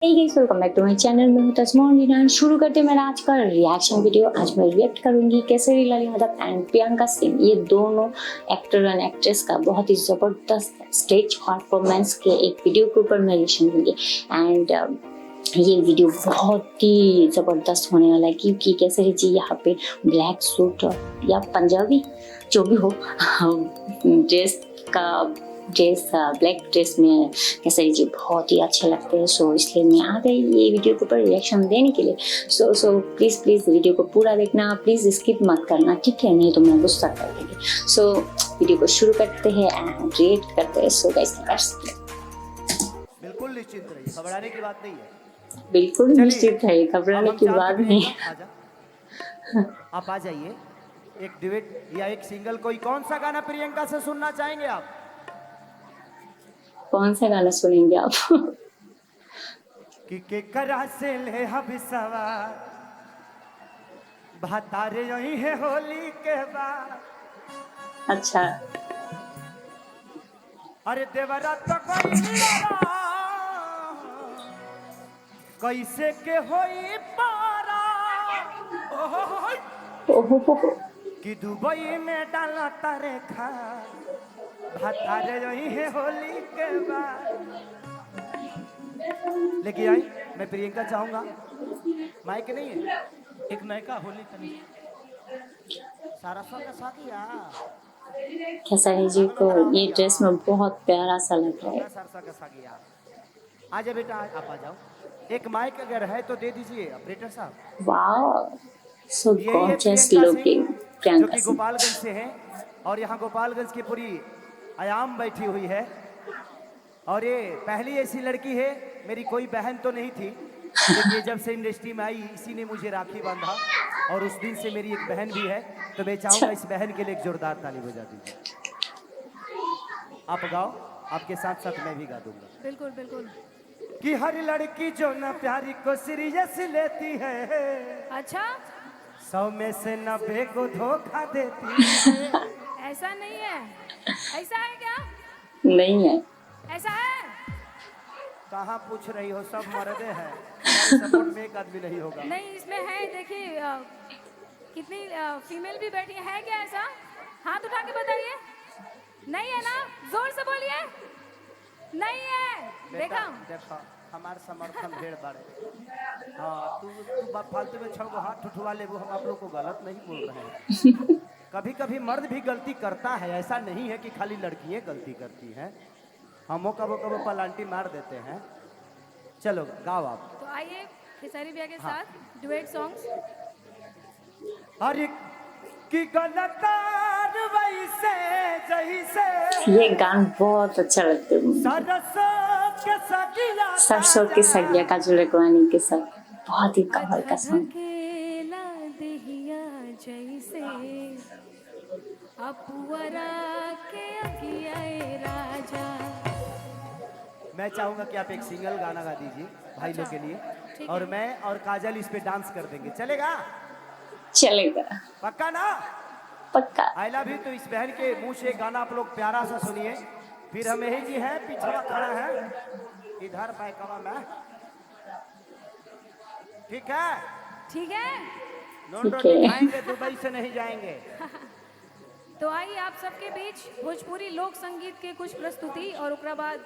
Hey guys, welcome back to my channel. मैं हूं तस्मा नीना। शुरू करते हैं मेरा आज का रिएक्शन वीडियो। आज मैं रिएक्ट करूंगी केसरी लाल यादव एंड प्रियंका सिंह, ये दोनों एक्टर एंड एक्ट्रेस का बहुत ही जबरदस्त स्टेज परफॉर्मेंस के एक वीडियो के ऊपर मैं रिएक्शन दूंगी। एंड ये वीडियो बहुत ही ज़बरदस्त होने वाला है क्योंकि केसरी जी यहाँ पे ब्लैक सूट या पंजाबी जो भी हो ड्रेस ब्लैक ड्रेस में केसरी जी बहुत ही अच्छे लगते हैं। सो इसलिए मैं आ गई ये वीडियो के ऊपर रिएक्शन देने के लिए। सो प्लीज़ वीडियो को पूरा देखना, प्लीज़ स्किप मत करना, ठीक है? नहीं तो मैं गुस्सा कर दूँगी। सो वीडियो को शुरू करते हैं एंड रिएक्ट करते हैं। सो गाइस, बिल्कुल निश्चिंत रहिए, घबराने की बात नहीं है। बिल्कुल निश्चित है, घबराने की बात नहीं। आप आ जाइए। एक ड्यूएट या एक सिंगल कोई कौन सा गाना प्रियंका से सुनना चाहेंगे आप? कौन सा गाना सुनेंगे आप? कि के करा से ले हबिसवा भातारे यही है होली के बाद। अच्छा, अरे देवरा तो कोई कैसे के होई पारा ओहो कि दुबई में डाला तारे खा भातारे यही है होली के बाद। लेके आई मैं प्रियंका चाहूंगा, माइक नहीं है, एक नयका होली तनी सारा सौ का साथी केसरी जी को ये ड्रेस में बहुत प्यारा सा लग रहा है। सरसा का सागिया। आ जाए बेटा, आप आ जाओ। एक माइक अगर है तो दे दीजिए ऑपरेटर साहब। वाओ, सो ये गॉर्जियस प्रियंका लुकिंग सिंह, जो प्रियंका कि सिंह। गोपालगंज से हैं और यहाँ गोपालगंज की पूरी आयाम बैठी हुई है। और ये पहली ऐसी लड़की है, मेरी कोई बहन तो नहीं थी, लेकिन ये जब से इंडस्ट्री में आई इसी ने मुझे राखी बांधा और उस दिन से मेरी एक बहन भी है। तो मैं चाहूंगा इस बहन के लिए एक जोरदार ताली बजा दीजिए। आप गाओ, आपके साथ साथ मैं भी गा दूंगा। बिल्कुल बिल्कुल। कि हर लड़की जो ना प्यारी को सीरियस लेती है, अच्छा, 100 में से 90 को धोखा देती है। ऐसा नहीं है। ऐसा है क्या? नहीं है। ऐसा है? कहाँ पूछ रही हो, सब मर्दे हैं, सपोर्ट में एक आदमी नहीं होगा। नहीं, इसमें है। देखिए कितनी फीमेल भी बैठी है क्या? ऐसा हाथ उठा के बताइए। नहीं है ना? जोर से बोलिए। नहीं है। देखा, देखो हमारे समर्थन ढेर बड़े। हाँ, तू फालतू में छो हाथ उठवा ले, वो हम आप लोग को गलत नहीं बोल रहे हैं। कभी कभी मर्द भी गलती करता है, ऐसा नहीं है कि खाली लड़कियां गलती करती हैं। हम कबो कबो पलांटी मार देते हैं। चलो गाओ आप। तो आइए खेसारी भैया के साथ डुएट सॉन्ग्स। अरे की गलतार वैसे जैसे ये गाना बहुत अच्छा लगता है मुझे। सरसों के सगिया काजू लगवानी के साथ बहुत ही कमाल का सॉन्ग। जैसे अपुअरा के अगियाए राजा। मैं चाहूंगा कि आप एक सिंगल गाना गा दीजिए भाई लोग के लिए, और मैं और काजल इस पे डांस कर देंगे, चलेगा? चलेगा, पक्का ना? पक्का। I love you. तो इस बहन के मुंह से गाना आप लोग प्यारा सा सुनिए। फिर हम यही जी है, पिछड़ा खड़ा है इधर पैकवा में, ठीक है? ठीक है। नोट दिखाएंगे, दुबई से नहीं जाएंगे। तो आइए आप सबके बीच भोजपुरी लोक संगीत के कुछ प्रस्तुति और उसके बाद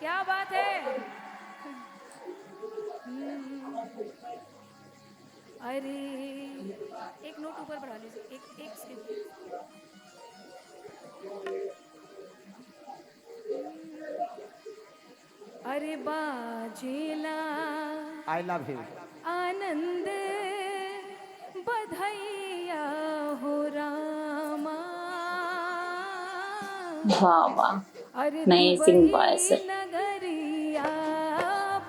क्या बात है। अरे एक नोट ऊपर बढ़ा लीजिए, एक स्किप। अरे बाजेला आई लव यू। आनंद बधाइया हो रामा। वाह वाह, अरे अमेजिंग वॉइस। नगरिया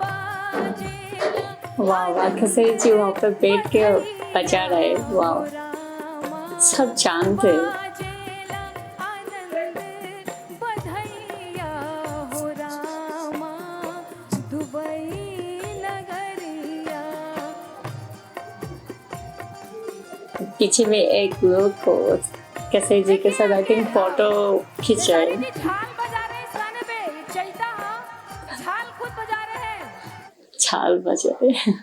बाजेला। वाह वाह, केसरी जी वहाँ पे बैठ के बजा रहे। वाह, सब चांद है। पीछे में एक लोग को केसरी जी के साथ आई थिंक फोटो खींच रहे हैं। झाल बजा रहे इस गाने पे, चलता खुद बजा रहे हैं। छाल बजा रहे हैं।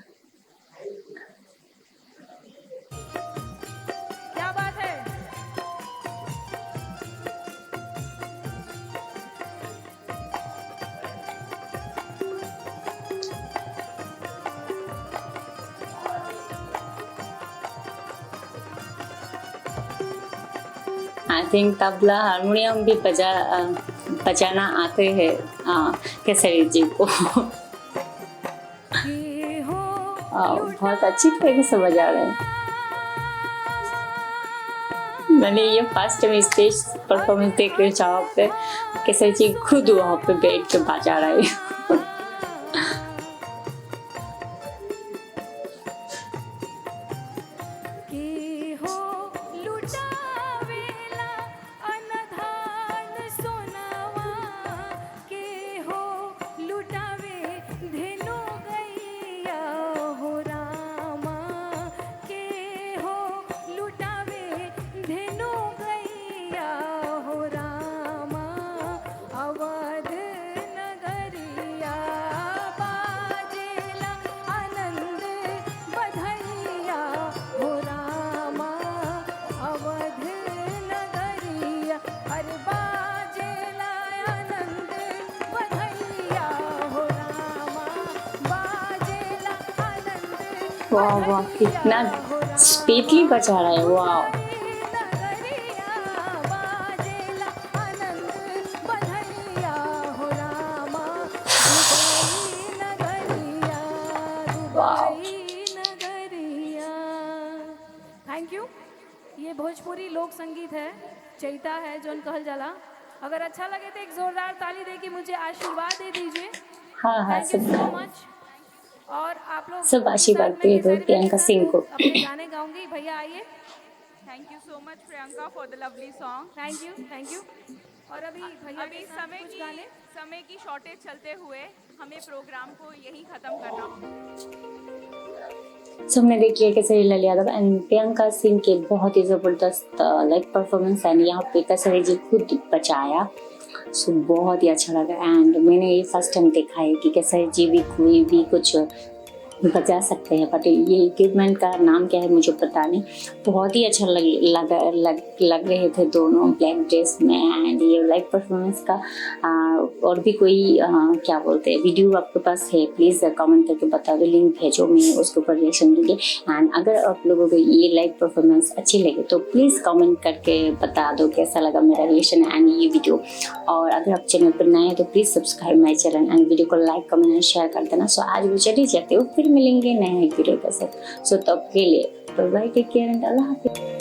क्या बात है। आई थिंक तबला हारमोनियम भी बजाना आते हैं केसरी जी को। कि हो बहुत अच्छी तरीके से बजा रहे हैं। मैंने ये फर्स्ट टाइम स्टेज परफॉर्मेंस देख रही हूँ जहाँ पे केसरी जी खुद वहाँ पे बैठ के बजा रहे हैं। कि हो लुटावेला अनधान सोनावा, कि हो लुटावे धेनु गैया हो रामा, कि हो लुटावे धेनु गैया हो रामा। अवध नगरिया बाजेला आनंद बधैया हो रामा। अवध नगरिया अरे बाजेला आनंद बधैया हो रामा। बाजेला आनंद वाह वाह, कितना स्पीडली बजा रहा है। वाह, नगरिया बाजेला आनंद बधैया हो Rama. Dubai Nagariya, Dubai Nagariya. Thank you. ये भोजपुरी लोक संगीत है, चैता है जोन कहल जाला। अगर अच्छा लगे तो एक जोरदार ताली दे के मुझे आशीर्वाद दे दीजिए। हाँ हाँ, थैंक यू सब सो मच। और आप लोग सब आशीर्वाद के साथ मैं दे दो केसरी प्रियंका सिंह को। अपने गाने गाऊंगी। भैया आइए। Thank you so much Priyanka for the lovely song. Thank you, thank you. और अभी भैया अभी के साथ कुछ गाने। समय की शॉर्टेज चलते हुए हमें प्रोग्राम को यहीं खत्म करना होगा। सो हमने देख लिया केसरी लाल यादव एंड प्रियंका सिंह के बहुत ही जबरदस्त लाइव परफॉर्मेंस एंड यहाँ पे केसरी जी खुद बचाया। सो बहुत ही अच्छा लगा एंड मैंने ये फर्स्ट टाइम देखा है कि केसरी जी भी कोई भी कुछ बजा सकते हैं, बट ये इक्विपमेंट का नाम क्या है मुझे पता नहीं। बहुत ही अच्छा लग रहे थे दोनों ब्लैक ड्रेस में एंड ये लाइव परफॉर्मेंस का और भी कोई क्या बोलते हैं वीडियो आपके पास है प्लीज़ कमेंट करके बता दो, लिंक भेजो, मैं उसके ऊपर रिएक्शन दूँगी। एंड अगर आप लोगों को ये लाइव परफॉर्मेंस अच्छी लगे तो प्लीज़ कमेंट करके बता दो कैसा लगा मेरा रिएक्शन एंड ये वीडियो। और अगर आप चैनल पर नए हैं तो please subscribe my channel and video को लाइक कमेंट एंड शेयर कर देना। सो आज वो चली जाते हो, फिर मिलेंगे नए वीडियो के साथ। सो तब के लिए bye bye, take care and अल्लाह हाफिज़।